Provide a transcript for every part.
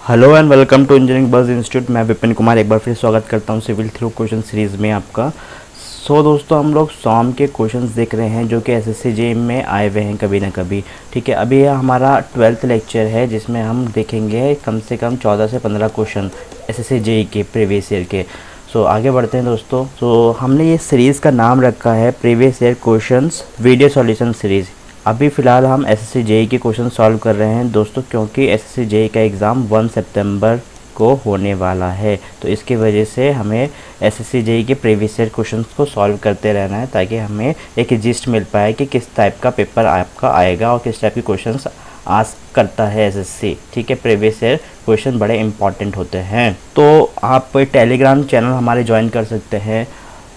Hello and welcome to engineering buzz institute. मैं विपिन कुमार एक बार फिर स्वागत करता हूं सिविल थ्रू क्वेश्चन सीरीज़ में आपका। दोस्तों हम लोग सॉम के क्वेश्चंस देख रहे हैं जो कि एसएससी जेईई में आए हुए हैं कभी ना कभी। ठीक है, अभी यह हमारा 12th लेक्चर है जिसमें हम देखेंगे कम से कम 14 से 15 क्वेश्चन एसएससी जेईई के प्रीवियस ईयर के। आगे बढ़ते हैं दोस्तों। हमने ये सीरीज़ का नाम रखा है previous year questions video solution series. अभी फ़िलहाल हम एसएससी जेईई के क्वेश्चन सॉल्व कर रहे हैं दोस्तों, क्योंकि एसएससी जेईई का एग्ज़ाम 1 सितंबर को होने वाला है। तो इसकी वजह से हमें एसएससी जेईई के प्रीवियस ईयर क्वेश्चंस को सॉल्व करते रहना है, ताकि हमें एक जिस्ट मिल पाए कि किस टाइप का पेपर आपका आएगा और किस टाइप के क्वेश्चंस आस्क करता है एसएससी। ठीक है, प्रीवियस ईयर क्वेश्चन बड़े इंपॉर्टेंट होते हैं। तो आप टेलीग्राम चैनल हमारे ज्वाइन कर सकते हैं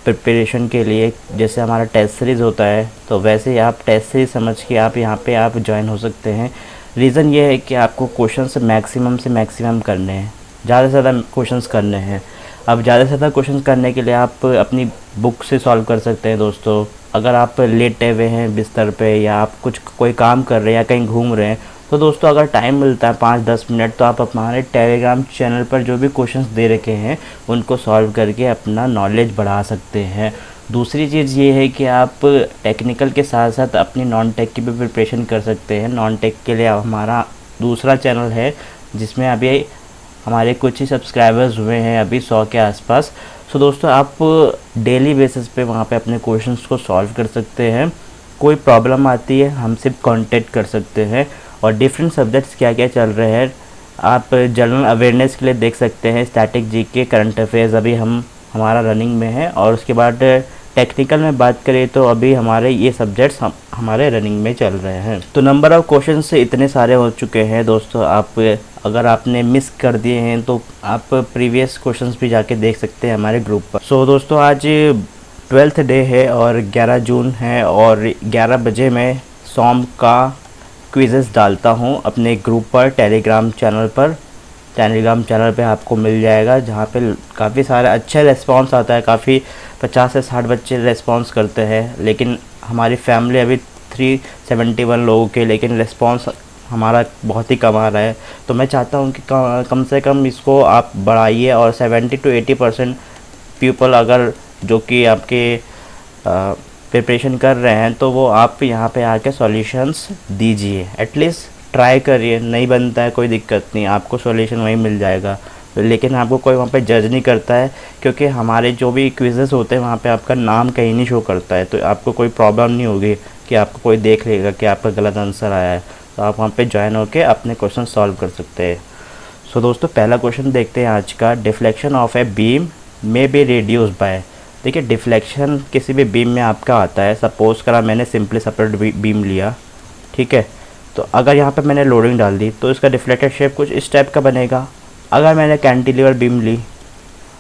प्रिपरेशन के लिए। जैसे हमारा टेस्ट सीरीज़ होता है तो वैसे ही आप टेस्ट सीरीज़ समझ के आप यहाँ पे आप ज्वाइन हो सकते हैं। रीज़न ये है कि आपको क्वेश्चंस मैक्सिमम से मैक्सिमम करने हैं, ज़्यादा से ज़्यादा क्वेश्चंस करने हैं। अब ज़्यादा से ज़्यादा क्वेश्चंस करने के लिए आप अपनी बुक से सॉल्व कर सकते हैं दोस्तों। अगर आप लेटे हुए हैं बिस्तर पे या आप कोई काम कर रहे हैं या कहीं घूम रहे हैं, तो दोस्तों अगर टाइम मिलता है 5-10 मिनट, तो आप हमारे टेलीग्राम चैनल पर जो भी क्वेश्चंस दे रखे हैं उनको सॉल्व करके अपना नॉलेज बढ़ा सकते हैं। दूसरी चीज़ ये है कि आप टेक्निकल के साथ साथ अपनी नॉन टेक की भी प्रिपरेशन कर सकते हैं। नॉन टेक के लिए हमारा दूसरा चैनल है जिसमें अभी हमारे कुछ ही सब्सक्राइबर्स हुए हैं, अभी 100 के आसपास। दोस्तों आप डेली बेसिस पे वहाँ पे अपने क्वेश्चंस को सॉल्व कर सकते हैं। कोई प्रॉब्लम आती है हमसे कांटेक्ट कर सकते हैं। और डिफरेंट सब्जेक्ट्स क्या क्या चल रहे हैं आप जनरल अवेयरनेस के लिए देख सकते हैं। स्टैटिक जीके, करंट अफेयर्स अभी हमारा रनिंग में है। और उसके बाद टेक्निकल में बात करें तो अभी हमारे ये सब्जेक्ट्स हमारे रनिंग में चल रहे हैं। तो नंबर ऑफ़ क्वेश्चन से इतने सारे हो चुके हैं दोस्तों। आप अगर आपने मिस कर दिए हैं तो आप प्रीवियस क्वेश्चंस भी जाके देख सकते हैं हमारे ग्रुप पर। दोस्तों आज 12th डे है और 11 जून है और 11 बजे मैं सॉम का क्विज़ेस डालता हूँ अपने ग्रुप पर टेलीग्राम चैनल पर। टेलीग्राम चैनल पे आपको मिल जाएगा, जहाँ पे काफ़ी सारा अच्छा रिस्पांस आता है। काफ़ी 50 से 60 बच्चे रिस्पांस करते हैं, लेकिन हमारी फैमिली अभी 371 लोगों के, लेकिन रिस्पांस हमारा बहुत ही कम आ रहा है। तो मैं चाहता हूँ कि कम से कम इसको आप बढ़ाइए और 70 to 80% पीपल अगर जो कि आपके प्रिपरेशन कर रहे हैं तो वो आप यहाँ पे आके सॉल्यूशंस दीजिए। एटलीस्ट ट्राई करिए, नहीं बनता है कोई दिक्कत नहीं, आपको सॉल्यूशन वहीं मिल जाएगा। लेकिन आपको कोई वहाँ पे जज नहीं करता है, क्योंकि हमारे जो भी क्विज़ेस होते हैं वहाँ पे आपका नाम कहीं नहीं शो करता है। तो आपको कोई प्रॉब्लम नहीं होगी कि आपको कोई देख लेगा कि आपका गलत आंसर आया है। तो आप वहाँ पे ज्वाइन होकर अपने क्वेश्चन सॉल्व कर सकते हैं। दोस्तों पहला क्वेश्चन देखते हैं आज का। Deflection of a beam may be reduce by. देखिए, डिफ्लेक्शन किसी भी बीम में आपका आता है। सपोज़ करा मैंने सिंपली सेपरेट बीम लिया, ठीक है। तो अगर यहाँ पे मैंने लोडिंग डाल दी तो इसका डिफ्लेक्टेड शेप कुछ इस टाइप का बनेगा। अगर मैंने कैंटिलीवर बीम ली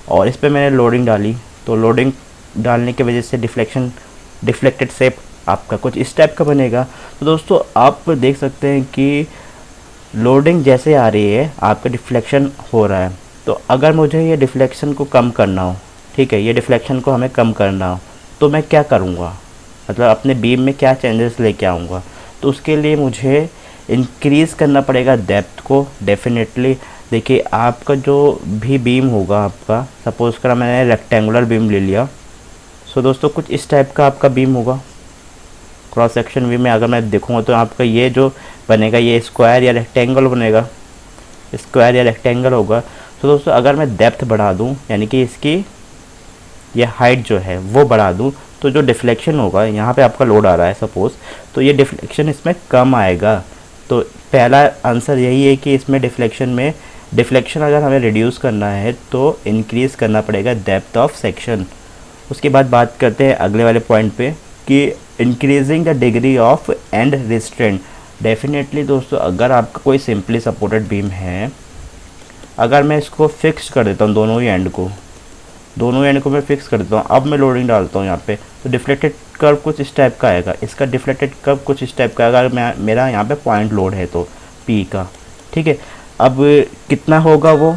और इस पर मैंने लोडिंग डाली, तो लोडिंग डालने की वजह से डिफ्लेक्टेड शेप आपका कुछ इस टाइप का बनेगा। तो दोस्तों आप देख सकते हैं कि लोडिंग जैसे आ रही है आपका डिफ्लेक्शन हो रहा है। तो अगर मुझे ये डिफ्लेक्शन को कम करना हो, ठीक है, ये डिफ्लेक्शन को हमें कम करना हो, तो मैं क्या करूँगा, मतलब अपने बीम में क्या चेंजेस लेके आऊँगा। तो उसके लिए मुझे इंक्रीज़ करना पड़ेगा डेप्थ को डेफिनेटली। देखिए, आपका जो भी बीम होगा आपका, सपोज़ करा मैंने रेक्टेंगुलर बीम ले लिया। दोस्तों कुछ इस टाइप का आपका बीम होगा। क्रॉस सेक्शन व्यू में अगर मैं देखूँगा तो आपका ये जो बनेगा ये स्क्वायर या रेक्टेंगल बनेगा, स्क्वायर या रेक्टेंगल होगा। दोस्तों अगर मैं डेप्थ बढ़ा दूँ, यानी कि इसकी ये हाइट जो है वो बढ़ा दूँ, तो जो डिफ्लेक्शन होगा, यहाँ पे आपका लोड आ रहा है सपोज़, तो ये डिफ्लेक्शन इसमें कम आएगा। तो पहला आंसर यही है कि इसमें डिफ्लेक्शन अगर हमें रिड्यूस करना है तो इंक्रीज़ करना पड़ेगा डेप्थ ऑफ सेक्शन। उसके बाद बात करते हैं अगले वाले पॉइंट पे कि increasing the degree of and restraint. Definitely दोस्तों अगर आपका कोई सिंपली सपोर्टेड बीम है, अगर मैं इसको फिक्स कर देता हूँ दोनों एंड को मैं फिक्स कर देता हूँ, अब मैं लोडिंग डालता हूँ यहाँ पे, तो डिफ्लेक्टेड कर्व कुछ इस टाइप का आएगा। इसका डिफ्लेक्टेड कर्व कुछ इस टाइप का, अगर मेरा यहाँ पे पॉइंट लोड है तो पी का, ठीक है। अब कितना होगा वो,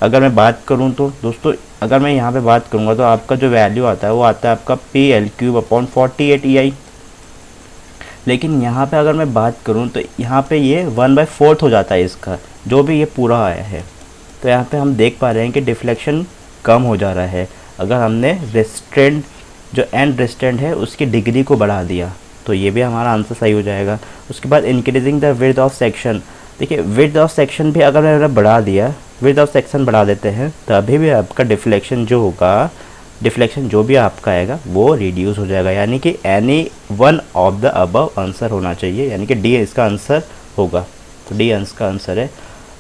अगर मैं बात करूँ तो दोस्तों, अगर मैं यहाँ पे बात करूँगा तो आपका जो वैल्यू आता है वो आता है आपका PL3/48 EI। लेकिन यहाँ पे अगर मैं बात करूँ तो यहाँ पे ये 1/4 हो जाता है इसका, जो भी ये पूरा आया है। तो यहाँ पे हम देख पा रहे हैं कि डिफ्लेक्शन कम हो जा रहा है अगर हमने रेस्ट्रेंट जो एंड रेस्ट्रेंट है उसकी डिग्री को बढ़ा दिया, तो ये भी हमारा आंसर सही हो जाएगा। उसके बाद increasing the width of section, देखिए विड्थ ऑफ सेक्शन भी अगर मैंने बढ़ा दिया, विड्थ ऑफ सेक्शन बढ़ा देते हैं तो अभी भी आपका डिफ्लेक्शन जो होगा, डिफ्लेक्शन जो भी आपका आएगा वो रिड्यूस हो जाएगा, यानी कि any one of the above answer होना चाहिए, यानी कि डी इसका आंसर होगा। तो डी इसका आंसर है।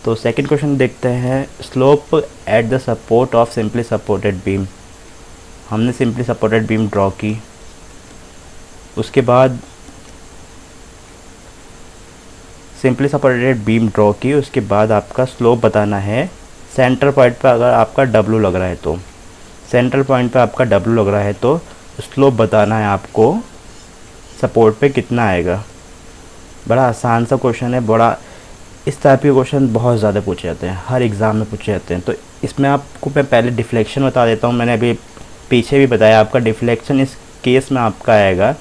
तो सेकंड क्वेश्चन देखते हैं, slope at the support of simply supported beam. हमने सिंपली सपोर्टेड बीम ड्रॉ की, उसके बाद सिंपली सपोर्टेड बीम ड्रॉ की, उसके बाद आपका स्लोप बताना है सेंटर पॉइंट पर। अगर आपका डब्लू लग रहा है तो सेंट्रल पॉइंट पे आपका डब्लू लग रहा है तो स्लोप बताना है आपको सपोर्ट पे कितना आएगा। बड़ा आसान सा क्वेश्चन है, बड़ा इस टाइप के क्वेश्चन बहुत ज़्यादा पूछे जाते हैं, हर एग्ज़ाम में पूछे जाते हैं। तो इसमें आपको मैं पहले डिफ्लेक्शन बता देता हूँ। मैंने अभी पीछे भी बताया आपका डिफ्लेक्शन इस केस में आपका आएगा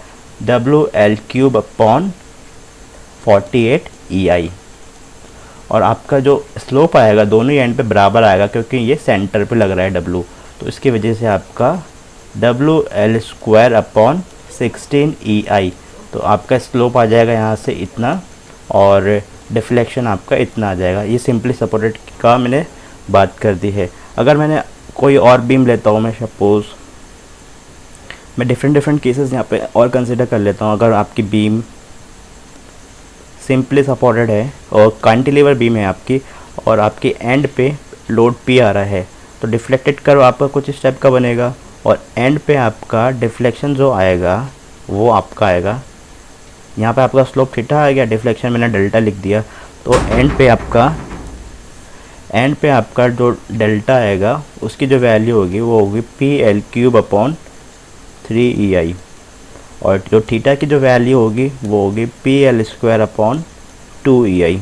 WL³ अपॉन 48 EI, और आपका जो स्लोप आएगा दोनों एंड पे बराबर आएगा क्योंकि ये सेंटर पे लग रहा है W, तो इसकी वजह से आपका WL² अपॉन 16 EI। तो आपका स्लोप आ जाएगा यहाँ से इतना और डिफ्लेक्शन आपका इतना आ जाएगा। ये सिंपली सपोर्टेड का मैंने बात कर दी है। अगर मैंने कोई और बीम लेता हूँ, मैं सपोज़ मैं डिफरेंट केसेस यहाँ पे और कंसिडर कर लेता हूँ। अगर आपकी बीम सिंपली सपोर्टेड है और कैंटिलीवर बीम है आपकी, और आपकी एंड पे लोड P आ रहा है, तो डिफ्लेक्टेड कर्व आपका कुछ इस टाइप का बनेगा, और एंड पे आपका डिफ्लेक्शन जो आएगा वो आपका आएगा, यहाँ पे आपका स्लोप थीटा आ गया, डिफ्लेक्शन मैंने डेल्टा लिख दिया। तो एंड पे आपका जो डेल्टा आएगा उसकी जो वैल्यू होगी वो होगी PL³ अपॉन 3 EI, और जो थीटा की जो वैल्यू होगी वो होगी PL² अपॉन 2 EI।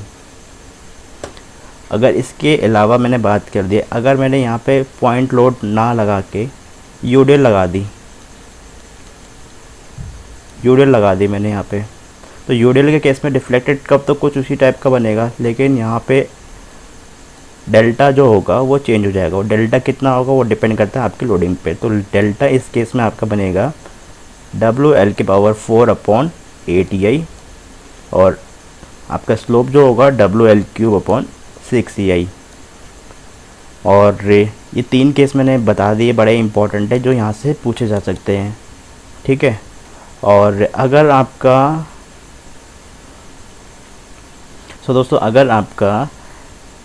अगर इसके अलावा मैंने बात कर दी, अगर मैंने यहाँ पे पॉइंट लोड ना लगा के यूडियल लगा दी मैंने यहाँ पे, तो यूडियल के केस में डिफ्लेक्टेड कर्व तो कुछ उसी टाइप का बनेगा, लेकिन यहाँ पे डेल्टा जो होगा वो चेंज हो जाएगा। और डेल्टा कितना होगा वो डिपेंड करता है आपकी लोडिंग पे। तो डेल्टा इस केस में आपका बनेगा WL⁴ अपॉन 8 EI, और आपका स्लोप जो होगा WL³ अपॉन 6 EI। और ये 3 केस मैंने बता दिए, बड़े इंपॉर्टेंट है जो यहाँ से पूछे जा सकते हैं, ठीक है। और अगर आपका दोस्तों अगर आपका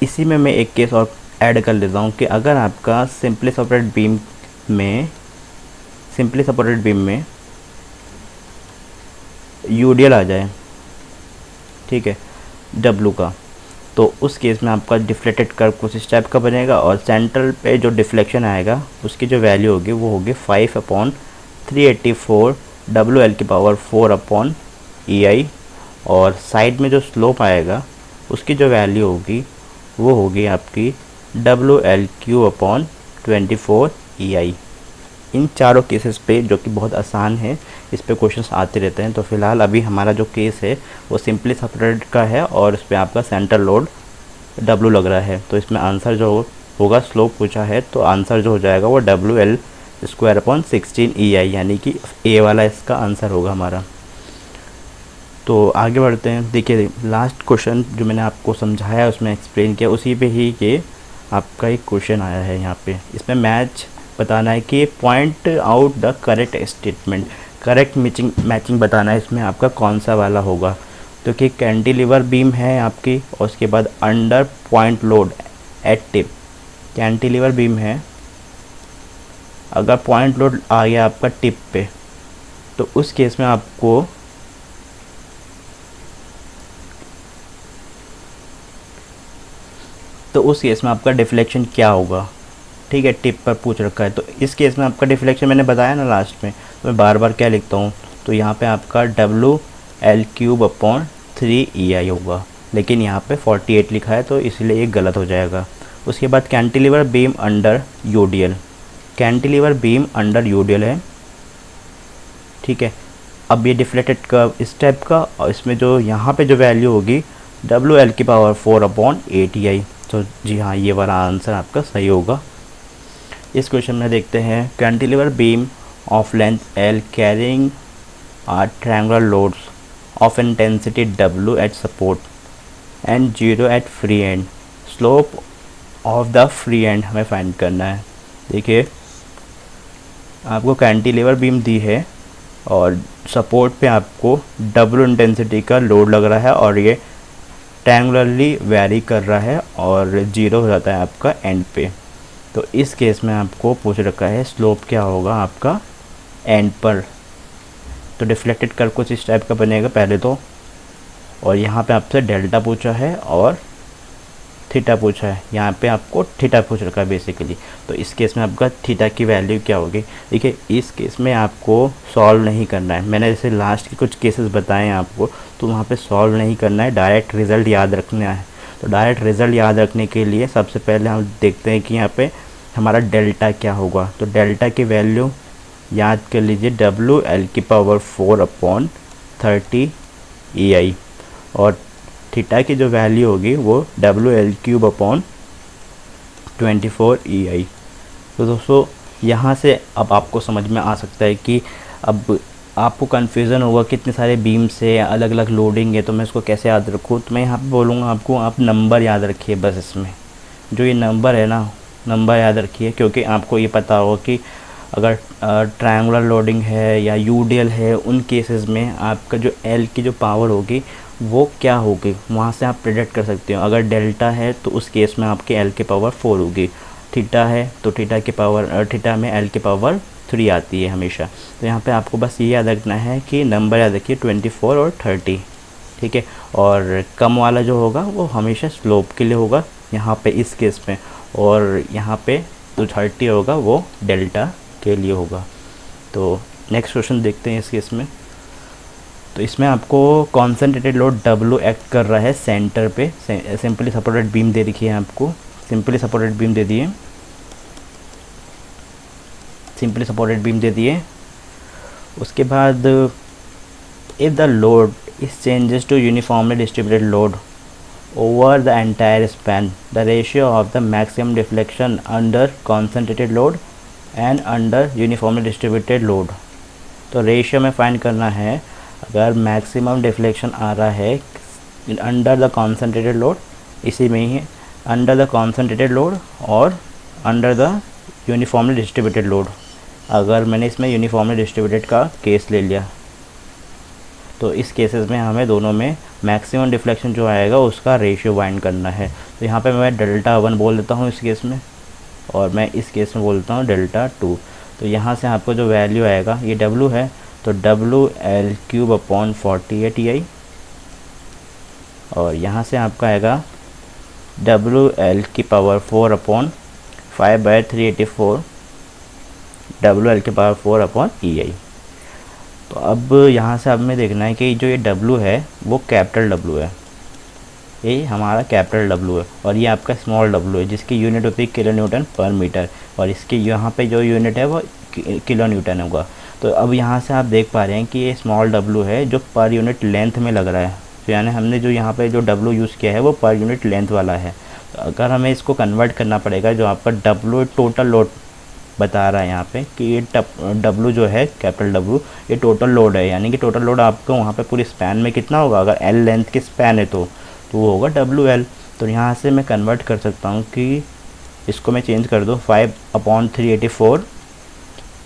इसी में मैं एक केस और ऐड कर लेता हूँ कि अगर आपका सिंपली सपोर्टेड बीम में यूडियल आ जाए, ठीक है, W का, तो उस केस में आपका डिफ्लेक्टेड कर्व कुछ इस टाइप का बनेगा, और सेंट्रल पे जो डिफ्लेक्शन आएगा उसकी जो वैल्यू होगी वो होगी 5 अपॉन 384 WL⁴ अपॉन EI, और साइड में जो स्लोप आएगा उसकी जो वैल्यू होगी वो होगी आपकी WL³ अपॉन 24 EI। इन चारों केसेस पे, जो कि बहुत आसान है, इस पे क्वेश्चंस आते रहते हैं। तो फिलहाल अभी हमारा जो केस है वो सिंपली सपोर्टेड का है, और इस पर आपका सेंटर लोड W लग रहा है। तो इसमें आंसर जो होगा, स्लोप पूछा है तो आंसर जो हो जाएगा वो WL² अपॉन 16 EI, यानी कि ए वाला इसका आंसर होगा हमारा। तो आगे बढ़ते हैं। देखिए लास्ट क्वेश्चन जो मैंने आपको समझाया उसमें एक्सप्लेन किया, उसी पे ही ये आपका एक क्वेश्चन आया है यहाँ पे। इसमें मैच बताना है कि point out the correct statement, correct matching बताना है इसमें आपका कौन सा वाला होगा। तो कि कैंटिलीवर बीम है आपकी, और उसके बाद under point load at tip, cantilever beam है, अगर पॉइंट लोड आ गया आपका टिप पे, तो उस केस में आपको आपका डिफ्लेक्शन क्या होगा, ठीक है, टिप पर पूछ रखा है। तो इस केस में आपका डिफ्लेक्शन मैंने बताया ना लास्ट में, तो मैं बार बार क्या लिखता हूँ, तो यहाँ पे आपका WL³ अपॉन 3 EI होगा, लेकिन यहाँ पे 48 लिखा है तो इसलिए ये गलत हो जाएगा। उसके बाद cantilever beam under UDL, cantilever beam under UDL है, ठीक है। अब ये डिफ्लेक्टेड कर्व इस टाइप का, और इसमें जो यहाँ पे जो वैल्यू होगी WL⁴/8EI। तो जी हाँ, ये वाला आंसर आपका सही होगा। इस क्वेश्चन में देखते हैं, cantilever beam of length L carrying triangular loads of intensity W at support and 0 at free end, slope of the free end हमें फाइंड करना है। देखिए, आपको कैंटिलीवर बीम दी है और सपोर्ट पे आपको W इंटेंसिटी का लोड लग रहा है और ये ट्रायंगुलरली वेरी कर रहा है और 0 हो जाता है आपका एंड पे। तो इस केस में आपको पूछ रखा है स्लोप क्या होगा आपका एंड पर। तो डिफ्लेक्टेड कर्व कुछ इस टाइप का बनेगा पहले तो, और यहाँ पे आपसे डेल्टा पूछा है और थीटा पूछा है। यहाँ पे आपको थीटा पूछ रखा है बेसिकली। तो इस केस में आपका थीटा की वैल्यू क्या होगी? देखिए, इस केस में आपको सॉल्व नहीं करना है। मैंने जैसे लास्ट के कुछ केसेस बताए हैं आपको, तो वहाँ पे सॉल्व नहीं करना है, डायरेक्ट रिज़ल्ट याद रखना है। तो डायरेक्ट रिज़ल्ट याद रखने के लिए सबसे पहले हम देखते हैं कि यहाँ पे हमारा डेल्टा क्या होगा। तो डेल्टा की वैल्यू याद कर लीजिए, WL⁴/30EI, और थीटा की जो वैल्यू होगी वो WL⁴/24EI। तो दोस्तों, यहाँ से अब आपको समझ में आ सकता है कि अब आपको कन्फ्यूज़न होगा कितने सारे बीम से अलग अलग लोडिंग है, तो मैं इसको कैसे याद रखूँ। तो मैं यहाँ पे बोलूँगा आपको, आप नंबर याद रखिए बस। इसमें जो ये नंबर है ना, नंबर याद रखिए, क्योंकि आपको ये पता होगा कि अगर ट्रायंगुलर लोडिंग है या यूडीएल है, उन केसेस में आपका जो एल की जो पावर होगी वो क्या होगी, वहाँ से आप प्रेडिक्ट कर सकते हो। अगर डेल्टा है तो उस केस में आपके एल की पावर 4 होगी, थीटा है तो थीटा की पावर, थीटा में एल की पावर 3 आती है हमेशा। तो यहाँ पे आपको बस ये याद रखना है कि नंबर याद रखिए 24 और 30, ठीक है। और कम वाला जो होगा वो हमेशा स्लोप के लिए होगा यहाँ पे इस केस में, और यहाँ पे जो 30 होगा वो डेल्टा के लिए होगा। तो नेक्स्ट क्वेश्चन देखते हैं इस केस में। तो इसमें आपको कॉन्सेंट्रेटेड लोड W एक्ट कर रहा है सेंटर पे। सिंपली सपोर्टेड बीम दे रखी है आपको, सिंपली सपोर्टेड बीम दे दिए, सिंपली सपोर्टेड बीम दे दिए। उसके बाद if the load is changes to uniformly distributed load over the entire span, the ratio of the maximum deflection under concentrated load and under uniformly distributed load. तो ratio में find करना है, अगर maximum deflection आ रहा है under the concentrated load, इसी में ही under the concentrated load और under the uniformly distributed load. अगर मैंने इसमें यूनिफॉर्मली डिस्ट्रीब्यूटेड का केस ले लिया, तो इस केसेस में हमें दोनों में मैक्सिमम डिफ्लेक्शन जो आएगा उसका रेशियो फाइंड करना है। तो यहाँ पे मैं डेल्टा 1 बोल देता हूँ इस केस में, और मैं इस केस में बोलता हूँ डेल्टा 2। तो यहाँ से आपको जो वैल्यू आएगा, ये W है तो WL⁴/48EI, और यहाँ से आपका आएगा WL⁴/5/384 WL⁴/EI। तो अब यहाँ से हमें देखना है कि जो ये W है वो कैपिटल W है, ये हमारा कैपिटल W है, और ये आपका स्मॉल w है जिसकी यूनिट होती है किलो न्यूटन पर मीटर, और इसकी यहाँ पे जो यूनिट है वो किलो न्यूटन होगा। तो अब यहाँ से आप देख पा रहे हैं कि ये स्मॉल w है जो पर यूनिट लेंथ में लग रहा है। तो यानी हमने जो यहाँ पे जो w यूज़ किया है वो पर यूनिट लेंथ वाला है। तो अगर हमें इसको कन्वर्ट करना पड़ेगा, जो आपका w टोटल लोड बता रहा है यहाँ पे कि ये W जो है कैपिटल W ये टोटल लोड है, यानी कि टोटल लोड आपको वहाँ पे पूरी स्पैन में कितना होगा, अगर L लेंथ की स्पैन है तो वो होगा WL। तो यहाँ से मैं कन्वर्ट कर सकता हूँ कि इसको मैं चेंज कर दूँ 5/384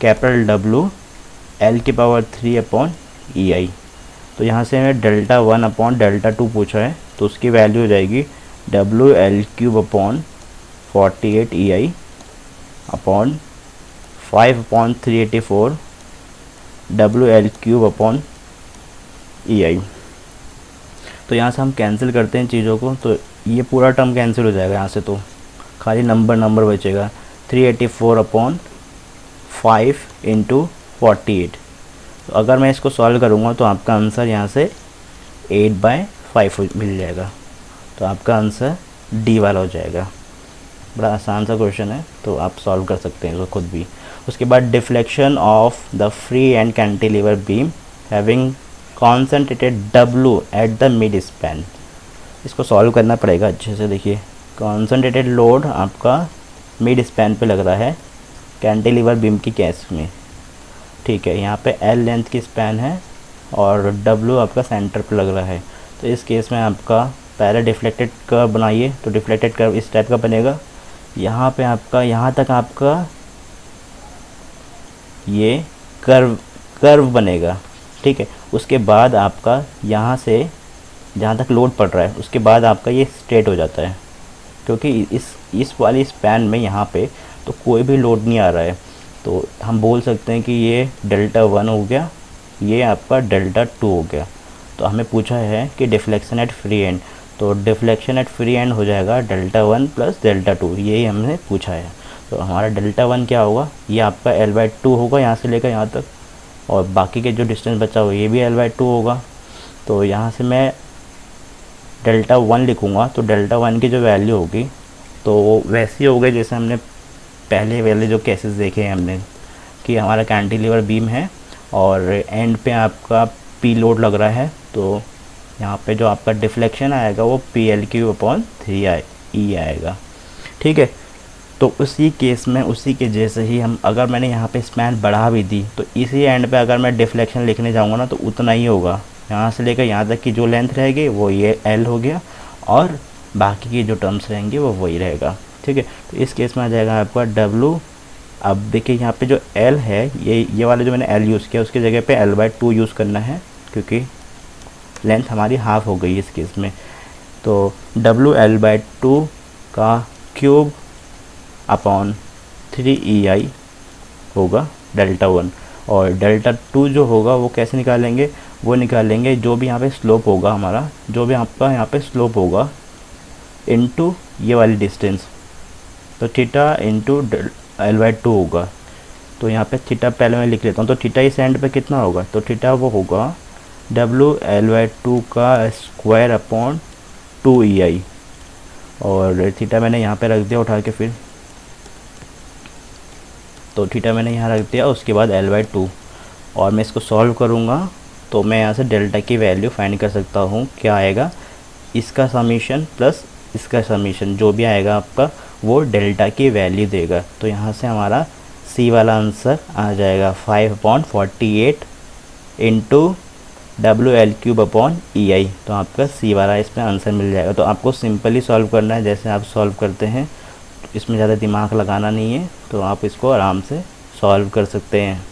कैपिटल W L⁴/3/EI। तो यहाँ से मैं डेल्टा 1/डेल्टा 2 पूछा है, तो उसकी वैल्यू हो जाएगी WL⁴/48EI अपॉन 5/384 WL⁴/EI। तो यहाँ से हम कैंसिल करते हैं चीज़ों को, तो ये पूरा टर्म कैंसिल हो जाएगा यहाँ से, तो खाली नंबर बचेगा 384/5 × 48। तो अगर मैं इसको सॉल्व करूँगा तो आपका आंसर यहाँ से 8/5 मिल जाएगा। तो आपका आंसर डी वाला हो जाएगा। बड़ा आसान सा क्वेश्चन है, तो आप सॉल्व कर सकते हैं इसको खुद भी। उसके बाद deflection of the free and cantilever beam having concentrated W at the mid span. इसको सॉल्व करना पड़ेगा अच्छे से। देखिए कॉन्सनट्रेटेड लोड आपका मिड स्पैन पे लग रहा है कैंटिलीवर बीम की केस में, ठीक है। यहाँ पे एल लेंथ की स्पैन है और डब्ल्यू आपका सेंटर पे लग रहा है। तो इस केस में आपका पहले डिफ्लेक्टेड कर्व बनाइए। तो डिफ्लेक्टेड कर्व इस टाइप का बनेगा। यहाँ पे आपका यहाँ तक आपका ये कर्व बनेगा, ठीक है। उसके बाद आपका यहाँ से जहाँ तक लोड पड़ रहा है उसके बाद आपका ये स्ट्रेट हो जाता है, क्योंकि इस वाली स्पैन में यहाँ पे तो कोई भी लोड नहीं आ रहा है। तो हम बोल सकते हैं कि ये डेल्टा 1 हो गया, ये आपका डेल्टा 2 हो गया। तो हमें पूछा है कि डिफ्लेक्शन एट फ्री एंड, तो डिफ्लेक्शन एट फ्री एंड हो जाएगा डेल्टा 1 प्लस डेल्टा 2, यही हमने पूछा है। तो हमारा डेल्टा 1 क्या होगा, ये आपका L/2 होगा यहाँ से लेकर यहाँ तक, और बाकी के जो डिस्टेंस बचा हुआ ये भी L/2 होगा। तो यहाँ से मैं डेल्टा 1 लिखूँगा, तो डेल्टा 1 की जो वैल्यू होगी तो वो वैसी हो गई जैसे हमने पहले वाले जो केसेस देखे हैं हमने, कि हमारा कैंटिलीवर बीम है और एंड पे आपका पी लोड लग रहा है। तो यहाँ पे जो आपका डिफ्लेक्शन आएगा वो PL/3 आएगा, ठीक है। तो उसी केस में उसी के जैसे ही हम, अगर मैंने यहाँ पे स्पैन बढ़ा भी दी तो इसी एंड पे अगर मैं डिफ्लेक्शन लिखने जाऊँगा ना तो उतना ही होगा। यहाँ से लेकर यहाँ तक की जो लेंथ रहेगी वो ये L हो गया, और बाकी की जो टर्म्स रहेंगे वो वही रहेगा, ठीक है। तो इस केस में आ जाएगा आपका W। अब देखिए यहाँ पे जो L है, ये वाला जो मैंने L यूज़ किया उसकी जगह पे L/2 यूज़ करना है, क्योंकि लेंथ हमारी हाफ हो गई इस केस में। तो W L/2 का क्यूब अपॉन 3EI होगा डेल्टा 1, और डेल्टा 2 जो होगा वो कैसे निकालेंगे, वो निकालेंगे जो भी यहाँ पे स्लोप होगा हमारा, जो भी आपका यहाँ पे स्लोप होगा इनटू ये वाली डिस्टेंस, तो थीटा इंटू L/2 होगा। तो यहाँ पे थीटा पहले मैं लिख लेता हूँ। तो थीटा इस एंड पे कितना होगा, तो थीटा वो होगा W L/2 का स्क्वायर अपॉन 2EI, और थीटा मैंने यहाँ पे रख दिया उठा के, फिर तो थीटा मैंने यहाँ रख दिया, उसके बाद L/2, और मैं इसको सॉल्व करूँगा तो मैं यहाँ से डेल्टा की वैल्यू फाइंड कर सकता हूँ। क्या आएगा, इसका समीशन प्लस इसका समीशन जो भी आएगा आपका वो डेल्टा की वैल्यू देगा। तो यहाँ से हमारा सी वाला आंसर आ जाएगा 5/48 इंटू WL/3/EI। तो आपका सी वाला इसमें आंसर मिल जाएगा। तो आपको सिंपली सॉल्व करना है जैसे आप सॉल्व करते हैं, इसमें ज़्यादा दिमाग लगाना नहीं है, तो आप इसको आराम से सॉल्व कर सकते हैं।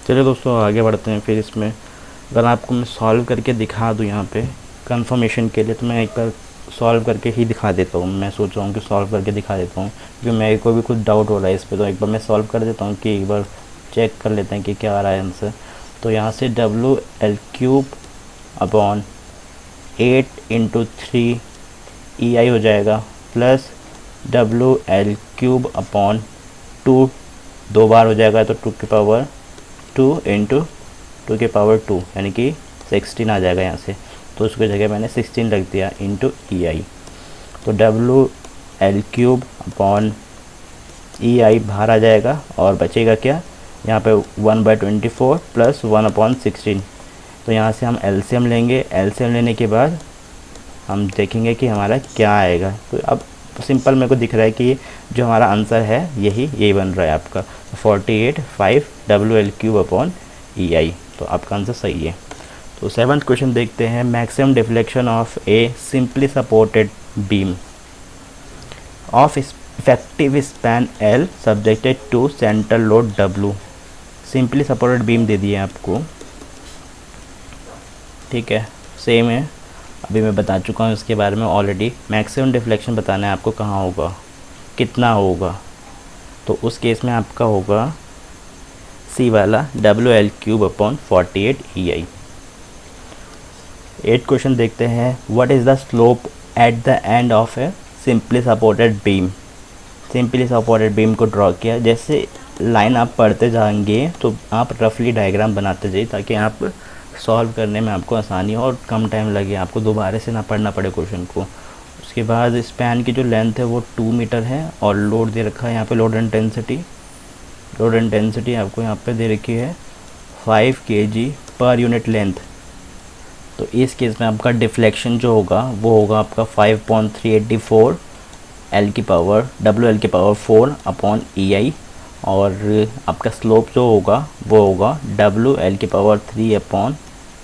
चलिए दोस्तों आगे बढ़ते हैं। फिर इसमें अगर आपको मैं सॉल्व करके दिखा दूँ यहाँ पे कंफर्मेशन के लिए, तो मैं एक बार सॉल्व करके ही दिखा देता हूँ। मैं सोच रहा हूँ कि सॉल्व करके दिखा देता हूँ, क्योंकि मेरे को भी कुछ डाउट हो रहा है इस पर। तो एक बार मैं सॉल्व कर देता हूँ कि एक बार चेक कर लेते हैं कि क्या आ रहा है आंसर। तो यहाँ से WL/3 अपॉन 8 इंटू 3EI हो जाएगा, प्लस WL/3 अपॉन 2 दो बार हो जाएगा, तो 2 की पावर 2 इंटू 2 की पावर 2 यानी कि 16 आ जाएगा यहाँ से। तो उसकी जगह मैंने 16 रख दिया इंटू EI। तो WL/3 अपॉन EI बाहर आ जाएगा, और बचेगा क्या, यहाँ पे 1/24 प्लस 1/16। तो यहाँ से हम LCM लेंगे। LCM लेने के बाद हम देखेंगे कि हमारा क्या आएगा। तो अब सिंपल मेरे को दिख रहा है कि जो हमारा आंसर है यही बन रहा है आपका 48/5 WL/3 अपॉन EI। तो आपका आंसर सही है। तो 7th क्वेश्चन देखते हैं। Maximum deflection of a simply supported beam of effective span L subjected to central load W। Simply supported beam दे दिए आपको, ठीक है, सेम है, अभी मैं बता चुका हूँ इसके बारे में ऑलरेडी। मैक्सिमम डिफ्लेक्शन बताना है आपको कहाँ होगा, कितना होगा। तो उस केस में आपका होगा सी वाला WL/3 upon 48 EI। 8th question देखते हैं। What is the slope at the end of a simply supported beam. Simply supported beam को ड्रॉ किया। जैसे लाइन आप पढ़ते जाएंगे तो आप रफली डायग्राम बनाते जाइए, ताकि आप सॉल्व करने में आपको आसानी हो और कम टाइम लगे, आपको दोबारा से ना पढ़ना पड़े क्वेश्चन को। उसके बाद स्पैन की जो लेंथ है वो 2 मीटर है, और लोड दे रखा है यहाँ पे लोड इंटेंसिटी आपको यहाँ पे दे रखी है 5 kg पर यूनिट लेंथ। तो इस केस में आपका डिफ्लेक्शन जो होगा वो होगा आपका 5.384 एल की पावर WL की पावर 4 अपॉन EI, और आपका स्लोप जो होगा वो होगा WL की पावर 3 अपॉन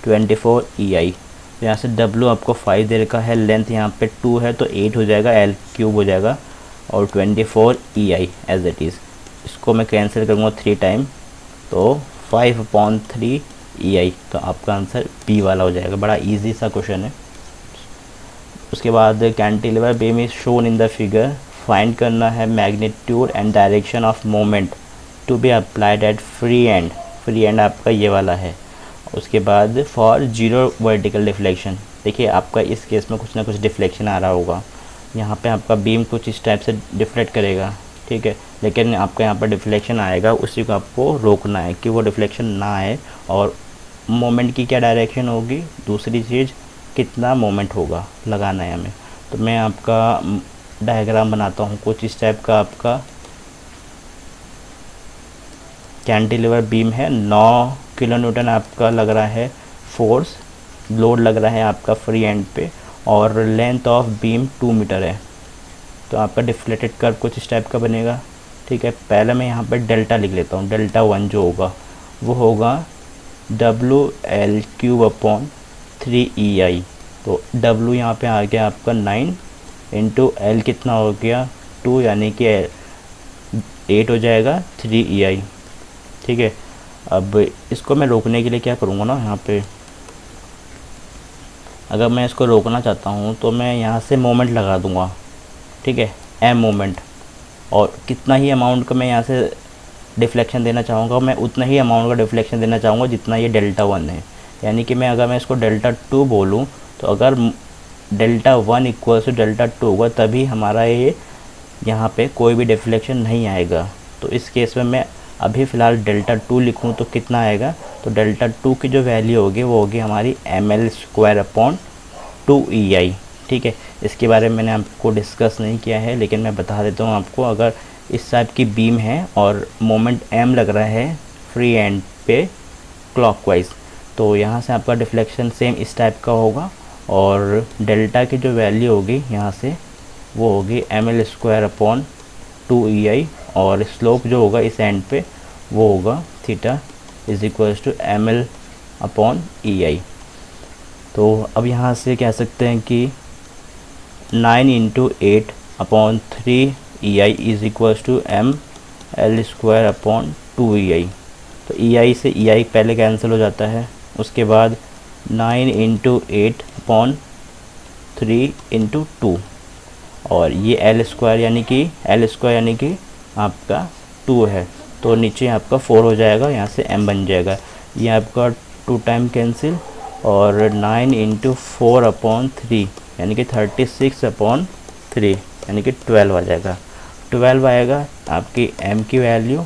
24 EI। तो यहाँ से W आपको 5 दे रखा है, लेंथ यहाँ पे 2 है तो 8 हो जाएगा, L क्यूब हो जाएगा, और 24 EI एज इट इज़। इसको मैं कैंसिल करूँगा 3 टाइम, तो 5/3 EI। तो आपका आंसर बी वाला हो जाएगा। बड़ा इजी सा क्वेश्चन है। उसके बाद cantilever beam is shown in the figure, find करना है magnitude and direction of moment to be applied at free end. Free end आपका ये वाला है। उसके बाद फॉर जीरो वर्टिकल डिफ्लेक्शन, देखिए आपका इस केस में कुछ ना कुछ डिफ्लेक्शन आ रहा होगा। यहाँ पे आपका बीम कुछ इस टाइप से डिफ्लेक्ट करेगा, ठीक है, लेकिन आपका यहाँ पर डिफ्लेक्शन आएगा, उसी को आपको रोकना है कि वो डिफ्लेक्शन ना आए। और मोमेंट की क्या डायरेक्शन होगी, दूसरी चीज़ कितना मोमेंट होगा, लगाना है हमें। तो मैं आपका डायग्राम बनाता हूँ कुछ इस टाइप का। आपका कैंटिलीवर बीम है, 9 किलो न्यूटन आपका लग रहा है फोर्स, लोड लग रहा है आपका फ्री एंड पे, और लेंथ ऑफ बीम 2 मीटर है। तो आपका डिफ्लेक्टेड कर्व कुछ इस टाइप का बनेगा, ठीक है। पहले मैं यहाँ पर डेल्टा लिख लेता हूँ। डेल्टा 1 जो होगा वो होगा WL क्यूब अपॉन 3 EI। तो W यहाँ पे आ गया आपका 9 इंटू L कितना हो गया 2, यानी कि 8 हो जाएगा 3 EI, ठीक है। अब इसको मैं रोकने के लिए क्या करूँगा ना, यहाँ पे अगर मैं इसको रोकना चाहता हूँ तो मैं यहाँ से मोमेंट लगा दूँगा, ठीक है, M मोमेंट, और कितना ही अमाउंट का मैं यहाँ से डिफ्लेक्शन देना चाहूँगा, मैं उतना ही अमाउंट का डिफ्लेक्शन देना चाहूँगा जितना ये डेल्टा 1 है। यानी कि अगर मैं इसको डेल्टा 2 बोलूँ, तो अगर डेल्टा 1 इक्वल टू डेल्टा 2 होगा तभी हमारा ये यहाँ पे कोई भी डिफ्लेक्शन नहीं आएगा। तो इस केस में मैं अभी फ़िलहाल डेल्टा 2 लिखूँ तो कितना आएगा, तो डेल्टा 2 की जो वैल्यू होगी वो होगी हमारी ML² अपॉन 2 EI, ठीक है। इसके बारे में मैंने आपको डिस्कस नहीं किया है, लेकिन मैं बता देता हूँ आपको। अगर इस टाइप की बीम है और मोमेंट M लग रहा है फ्री एंड पे क्लॉकवाइज, तो यहाँ से आपका डिफ्लेक्शन सेम इस टाइप का होगा, और डेल्टा की जो वैल्यू होगी यहाँ से वो होगी ML² अपॉन 2 EI, और स्लोप जो होगा इस एंड पे वो होगा theta is equals to ML upon EI। तो अब यहाँ से कह सकते हैं कि 9 into 8 upon 3 EI is equals to ML² upon 2 EI। तो EI से EI पहले कैंसिल हो जाता है। उसके बाद 9 इंटू 8 अपॉन 3 इंटू 2, और ये L² यानी कि आपका 2 है, तो नीचे आपका 4 हो जाएगा, यहाँ से M बन जाएगा। ये आपका 2 टाइम कैंसिल, और 9 इंटू 4 अपॉन 3 यानी कि 36 अपॉन 3 यानी कि 12 आ जाएगा। 12 आएगा आपकी M की वैल्यू।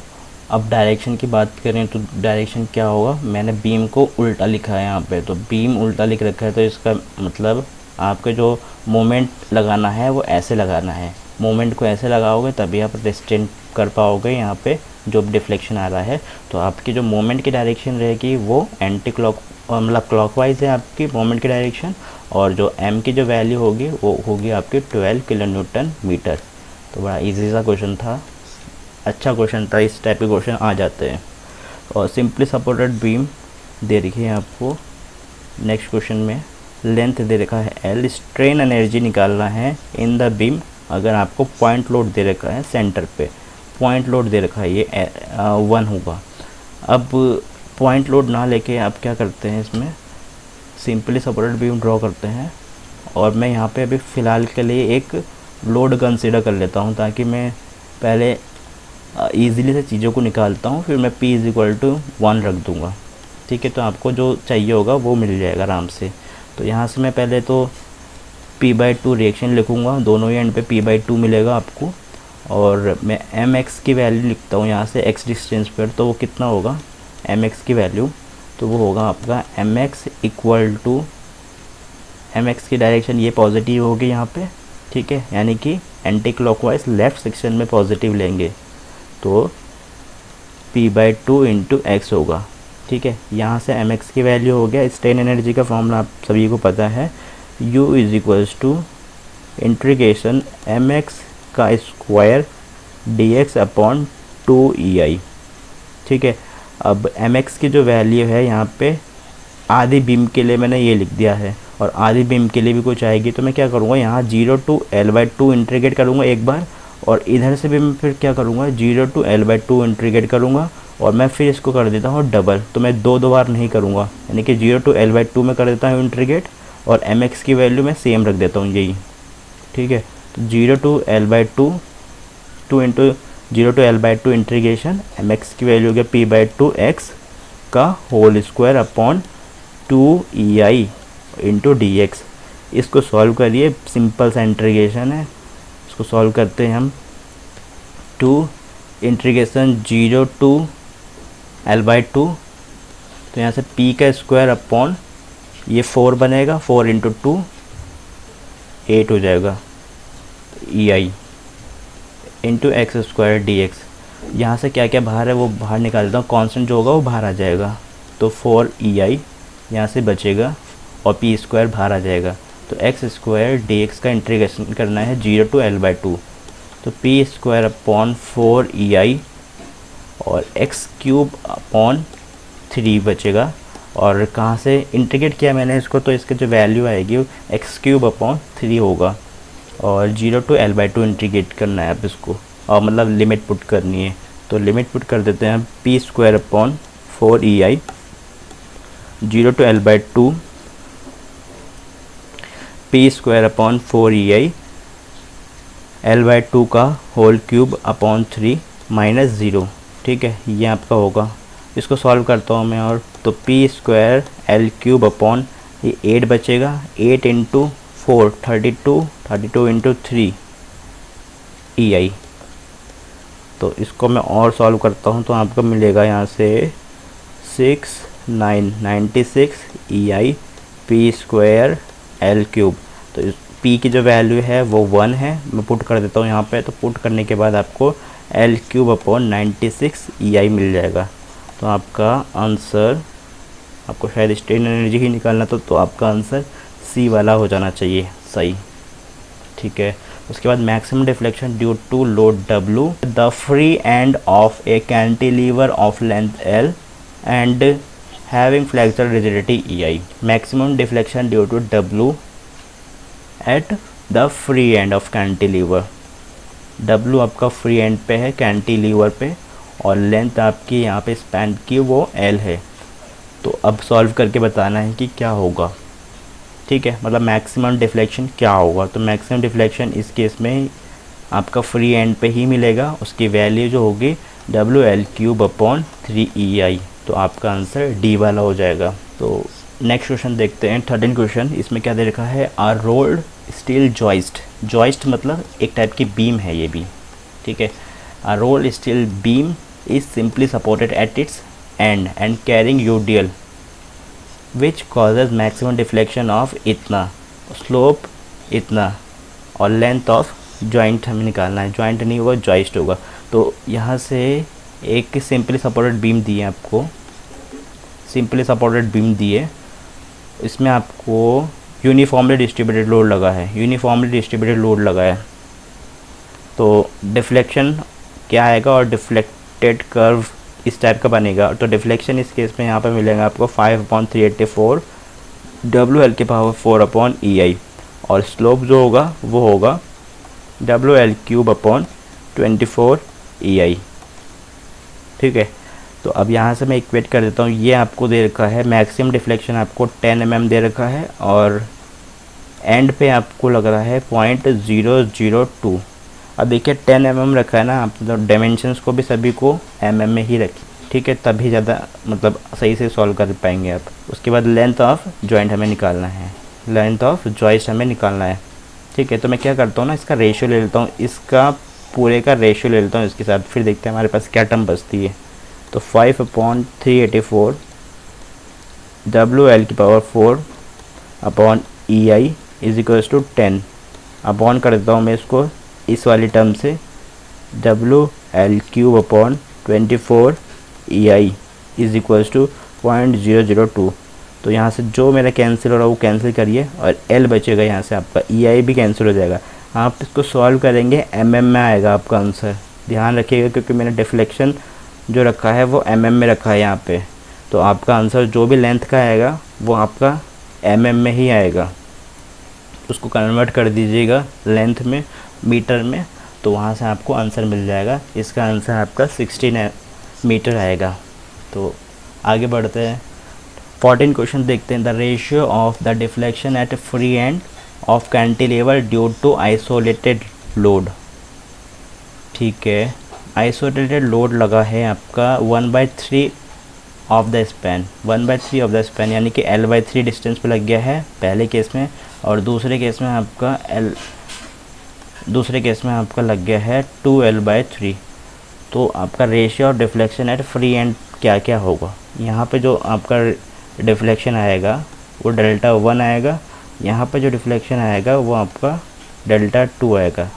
अब डायरेक्शन की बात करें तो डायरेक्शन क्या होगा, मैंने बीम को उल्टा लिखा है यहाँ पे, तो बीम उल्टा लिख रखा है, तो इसका मतलब आपके जो मोमेंट लगाना है वो ऐसे लगाना है। मोमेंट को ऐसे लगाओगे तभी आप रेस्टेंट कर पाओगे यहाँ पे जो डिफ्लेक्शन आ रहा है। तो आपकी जो मोमेंट की डायरेक्शन रहेगी वो एंटी क्लॉक मतलब क्लॉकवाइज है आपकी मोमेंट की डायरेक्शन, और जो M की जो वैल्यू होगी वो होगी आपकी 12 किलो न्यूटन मीटर। तो बड़ा इजी सा क्वेश्चन था, अच्छा क्वेश्चन था, इस टाइप के क्वेश्चन आ जाते हैं। और सिंपली सपोर्टेड बीम दे रखी है आपको। नेक्स्ट क्वेश्चन में लेंथ दे रखा है L, स्ट्रेन एनर्जी निकालना है इन द बीम। अगर आपको पॉइंट लोड दे रखा है सेंटर पे, पॉइंट लोड दे रखा है ये 1 होगा। अब पॉइंट लोड ना लेके आप क्या करते हैं, इसमें सिंपली सपोर्टेड बीम ड्रॉ करते हैं, और मैं यहाँ पे अभी फ़िलहाल के लिए एक लोड कंसीडर कर लेता हूँ ताकि मैं पहले ईज़िली से चीज़ों को निकालता हूँ, फिर मैं P इज़ इक्वल टू 1 रख दूँगा, ठीक है। तो आपको जो चाहिए होगा वो मिल जाएगा आराम से। तो यहाँ से मैं पहले तो P/2 रिएक्शन लिखूँगा, दोनों ही एंड पे P/2 मिलेगा आपको, और मैं mx की वैल्यू लिखता हूँ यहाँ से x डिस्टेंस पर, तो वो कितना होगा mx की वैल्यू, तो वो होगा आपका mx इक्वल टू, mx की डायरेक्शन ये पॉजिटिव होगी यहाँ पे, ठीक है, यानी कि एंटी क्लॉकवाइज लेफ़्ट सेक्शन में पॉजिटिव लेंगे, तो P/2 इंटू x होगा। ठीक है। यहाँ से एम एक्स की वैल्यू हो गया, स्ट्रेन एनर्जी का फॉर्मूला आप सभी को पता है, u is equals to integration M x का square d x upon 2EI। ठीक है। अब एम एक्स की जो वैल्यू है यहाँ पे आधी बीम के लिए मैंने ये लिख दिया है, और आधी बीम के लिए भी कुछ आएगी, तो मैं क्या करूँगा यहाँ 0 टू L/2 इंटीग्रेट करूँगा एक बार, और इधर से भी मैं फिर क्या करूँगा 0 टू L/2 इंटीग्रेट करूँगा, और मैं फिर इसको कर देता हूँ डबल। तो मैं दो बार नहीं करूँगा, यानी कि 0 टू L/2 में कर देता हूँ इंटीग्रेट, और एम एक्स की वैल्यू मैं सेम रख देता हूँ यही। ठीक है। तो 0 to L/2 2 into 0 to L/2 integration M X की वैल्यू हो गया p/2x का whole square upon 2EI into D X. इसको सॉल्व करिए, सिंपल सा इंटीग्रेशन है, इसको सॉल्व करते हैं हम। 2 इंटीग्रेशन 0 टू L/2, तो यहाँ से p का स्क्वायर अपॉन ये 4 बनेगा, 4 इंटू 2 8 हो जाएगा, EI into x square d x. यहाँ से क्या क्या बाहर है वो बाहर निकाल देता हूँ, कॉन्स्टेंट जो होगा वो बाहर आ जाएगा, तो 4EI यहाँ से बचेगा, और p स्क्वायर बाहर आ जाएगा। तो एक्स स्क्वायर डी एक्स का इंटीग्रेशन करना है 0 टू L/2, तो p स्क्वायर अपॉन 4EI और एक्स क्यूब अपॉन 3 बचेगा। और कहाँ से इंटीग्रेट किया मैंने इसको, तो इसके जो वैल्यू आएगी एक्स क्यूब अपॉन 3 होगा, और 0 टू L/2 इंटीग्रेट करना है अब इसको, और मतलब लिमिट पुट करनी है। तो लिमिट पुट कर देते हैं p square upon 4EI 0 to L/2 p square upon 4EI L/2 का होल क्यूब अपॉन 3 माइनस 0। ठीक है, ये आपका होगा। इसको सॉल्व करता हूँ मैं, और तो p square L cube upon ये 8 बचेगा, 8 इंटू 4 32 इंटू 3 EI। तो इसको मैं और सॉल्व करता हूँ, तो आपको मिलेगा यहाँ से 96 EI p square L cube. तो इस p की जो वैल्यू है वो 1 है, मैं पुट कर देता हूँ यहाँ पे। तो पुट करने के बाद आपको L क्यूब अपॉन 96 EI मिल जाएगा। तो आपका आंसर, आपको शायद स्ट्रेन एनर्जी ही निकालना, तो आपका आंसर सी वाला हो जाना चाहिए सही। ठीक है। उसके बाद maximum deflection due to load W, the free end of a cantilever of length L and having flexure rigidity EI। Maximum deflection due to W at the free end of cantilever. W आपका free end पे है cantilever पे, और length आपकी यहाँ पे span की वो L है। तो अब सॉल्व करके बताना है कि क्या होगा। ठीक है, मतलब मैक्सिमम डिफ्लेक्शन क्या होगा। तो मैक्सिमम डिफ्लेक्शन इस केस में आपका फ्री एंड पे ही मिलेगा, उसकी वैल्यू जो होगी WL क्यूब अपॉन 3EI। तो आपका आंसर डी वाला हो जाएगा। तो नेक्स्ट क्वेश्चन देखते हैं, 13 क्वेश्चन। इसमें क्या दे रखा है, a rolled steel joist. Joist मतलब एक टाइप की बीम है ये भी। ठीक है। A rolled steel beam is simply supported at its end carrying UDL which causes maximum deflection of इतना, स्लोप इतना, और लेंथ ऑफ जॉइंट हमें निकालना है। जॉइंट नहीं होगा, जॉइस्ट होगा। तो यहाँ से एक सिंपली सपोर्टेड बीम दी है आपको, सिंपली सपोर्टेड बीम दी है, इसमें आपको यूनिफॉर्मली डिस्ट्रीब्यूटेड लोड लगा है, यूनिफॉर्मली डिस्ट्रीब्यूटेड लोड लगा है। तो डिफ्लेक्शन क्या आएगा, और डिफ्लेक्टेड कर्व इस टाइप का बनेगा। तो डिफ्लेक्शन इस केस में यहाँ पर मिलेगा आपको 5/384 WL की पावर 4/EI, और स्लोप जो होगा वो होगा WL क्यूब अपॉन 24 EI। ठीक है। तो अब यहाँ से मैं इक्वेट कर देता हूँ, ये आपको दे रखा है मैक्सिमम डिफ्लेक्शन आपको 10 mm दे रखा है, और एंड पे आपको लग रहा है 0.002। अब देखिए 10 mm रखा है ना, आप मतलब डायमेंशंस को भी सभी को mm में ही रखिए। ठीक है, तभी ज़्यादा मतलब सही से सॉल्व कर पाएंगे आप। उसके बाद लेंथ ऑफ जॉइंट हमें निकालना है, लेंथ ऑफ जॉइस्ट हमें निकालना है। ठीक है। तो मैं क्या करता हूँ ना, इसका रेशियो ले लेता हूँ, इसका पूरे का रेशियो ले लेता हूँ इसके साथ, फिर देखते हैं हमारे पास क्या टर्म बचती है। तो 5/384 WL की power 4/EI is equals to 10। Upon कर देता हूँ मैं इसको इस वाली टर्म से, WL cube upon 24 EI is equals to 0.002। तो यहाँ से जो मेरा कैंसिल हो रहा है वो कैंसिल करिए और एल बचेगा, यहाँ से आपका EI भी कैंसिल हो जाएगा। आप इसको सॉल्व करेंगे mm में आएगा आपका आंसर, ध्यान रखिएगा, क्योंकि मैंने डिफ्लेक्शन जो रखा है वो mm में रखा है यहाँ पे। तो आपका आंसर जो भी लेंथ का आएगा वो आपका mm में ही आएगा। उसको कन्वर्ट कर दीजिएगा लेंथ में, मीटर में, तो वहाँ से आपको आंसर मिल जाएगा। इसका आंसर आपका 16 मीटर आएगा। तो आगे बढ़ते हैं, 14 क्वेश्चन देखते हैं। The ratio of the deflection at free end of cantilever due to isolated load. ठीक है, आइसोलेटेड लोड लगा है आपका 1/3 of the span, 1/3 of the span, यानी कि L/3 डिस्टेंस पे लग गया है पहले केस में, और दूसरे केस में आपका लग गया है 2L/3। तो आपका ratio of deflection at free and क्या क्या होगा? यहाँ पे जो आपका डिफ्लेक्शन आएगा वो Δ1 आएगा, यहाँ पे जो डिफ्लेक्शन आएगा वो आपका Δ2 आएगा।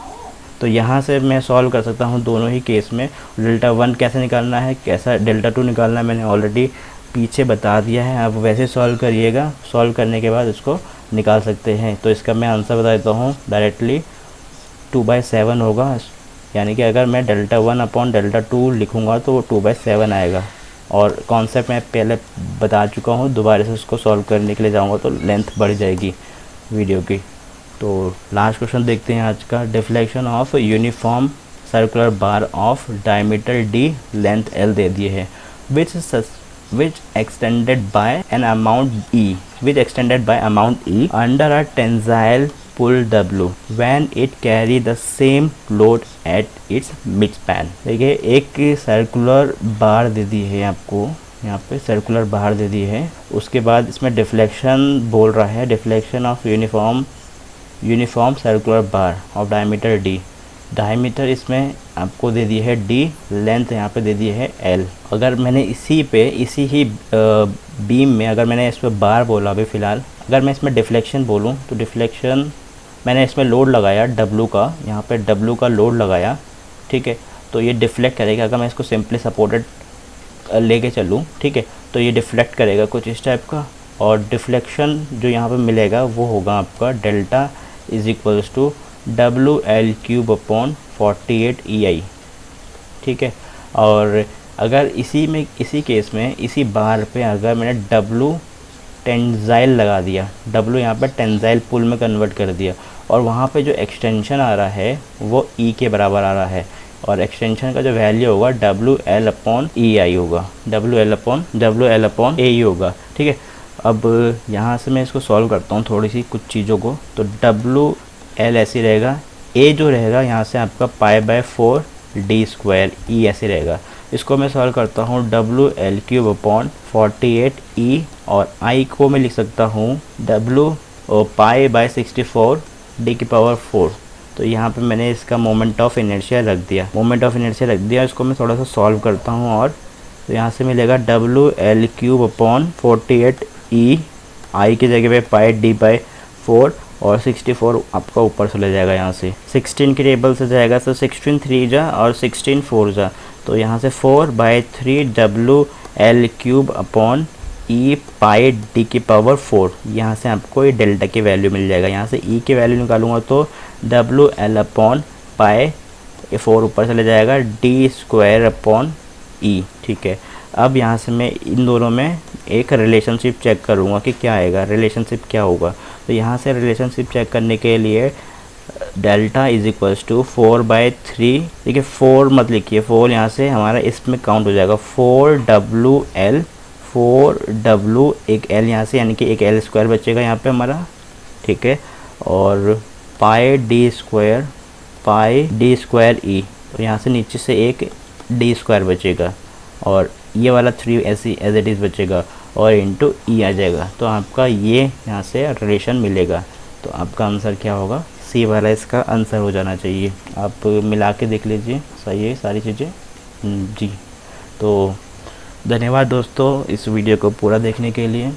तो यहाँ से मैं सॉल्व कर सकता हूँ दोनों ही केस में। Δ1 कैसे निकालना है, कैसा Δ2 निकालना है, मैंने ऑलरेडी पीछे बता दिया है। आप वैसे सॉल्व करिएगा, सॉल्व करने के बाद इसको निकाल सकते हैं। तो इसका मैं आंसर बता देता हूँ डायरेक्टली, 2/7 होगा। यानी कि अगर मैं Δ1/Δ2 लिखूँगा तो वो 2/7 आएगा। और कॉन्सेप्ट मैं पहले बता चुका हूँ, दोबारा से उसको सॉल्व करने के लिए जाऊँगा तो लेंथ बढ़ जाएगी वीडियो की। तो लास्ट क्वेश्चन देखते हैं आज का। Deflection of uniform circular bar of diameter D, length L दे दिए है, which extended by amount E under a tensile pull W when it carry the same load at its midspan। देखिए, एक circular बार दे दी है आपको, यहाँ पे सर्कुलर बार दे दी है, उसके बाद इसमें डिफ्लेक्शन बोल रहा है, deflection of uniform circular bar of diameter D। Diameter इसमें आपको दे दी है D, लेंथ यहाँ पे दे दी है L। अगर मैंने इसी ही बीम में अगर मैंने इस पर बार बोला अभी फ़िलहाल, अगर मैं इसमें डिफ्लेक्शन बोलूँ तो डिफ्लेक्शन मैंने इसमें लोड लगाया W का, यहाँ पे W का लोड लगाया, ठीक है, तो ये डिफ्लेक्ट करेगा। अगर मैं इसको सिंपली सपोर्टेड लेके चलूँ, ठीक है, तो ये डिफ्लेक्ट करेगा कुछ इस टाइप का। और डिफ्लेक्शन जो यहाँ पे मिलेगा वो होगा आपका डेल्टा = WL³/48 EI, ठीक है। और अगर इसी केस में इसी बार पे अगर मैंने W टेंजाइल लगा दिया, W यहाँ पे टेंजाइल पुल में कन्वर्ट कर दिया, और वहाँ पे जो एक्सटेंशन आ रहा है वो E के बराबर आ रहा है, और एक्सटेंशन का जो वैल्यू होगा WL/EI होगा, WL/AE होगा, ठीक है। अब यहाँ से मैं इसको सॉल्व करता हूँ थोड़ी सी कुछ चीज़ों को। तो WL ऐसे रहेगा, A जो रहेगा यहाँ से आपका π/4d² E ऐसे रहेगा। इसको मैं सॉल्व करता हूँ WL³/48 E, और I को मैं लिख सकता हूँ π/64 d⁴। तो यहाँ पे मैंने इसका मोमेंट ऑफ इनर्शिया रख दिया, इसको मैं थोड़ा सा सॉल्व करता हूँ। और तो यहाँ से मिलेगा WL³/48 E, I की जगह पे πd/4 और 64 आपका ऊपर चले जाएगा, यहाँ से 16 के टेबल से जाएगा, तो 16 3 जा और 16 4 जा, तो यहाँ से 4/3 WL³/E πd⁴। यहाँ से आपको ये डेल्टा की वैल्यू मिल जाएगा। यहाँ से E की वैल्यू निकालूंगा तो WL/π4 ऊपर चले जाएगा d²/E, ठीक है। अब यहाँ से मैं इन दोनों में एक रिलेशनशिप चेक करूँगा कि क्या आएगा, रिलेशनशिप क्या होगा। तो यहाँ से रिलेशनशिप चेक करने के लिए डेल्टा = 4/3, ठीक है, 4 मत लिखिए, 4 यहाँ से हमारा इसमें काउंट हो जाएगा, 4W एक L यहाँ से, यानी कि एक L² बचेगा यहाँ पे हमारा, ठीक है, और πd²E, तो यहाँ से नीचे से एक d² बचेगा, और ये वाला 3 ऐसी एज इट इज़ बचेगा, और इंटू E आ जाएगा। तो आपका ये यहाँ से रिलेशन मिलेगा। तो आपका आंसर क्या होगा, C वाला इसका आंसर हो जाना चाहिए। आप मिला के देख लीजिए, सही है सारी चीज़ें जी। तो धन्यवाद दोस्तों इस वीडियो को पूरा देखने के लिए।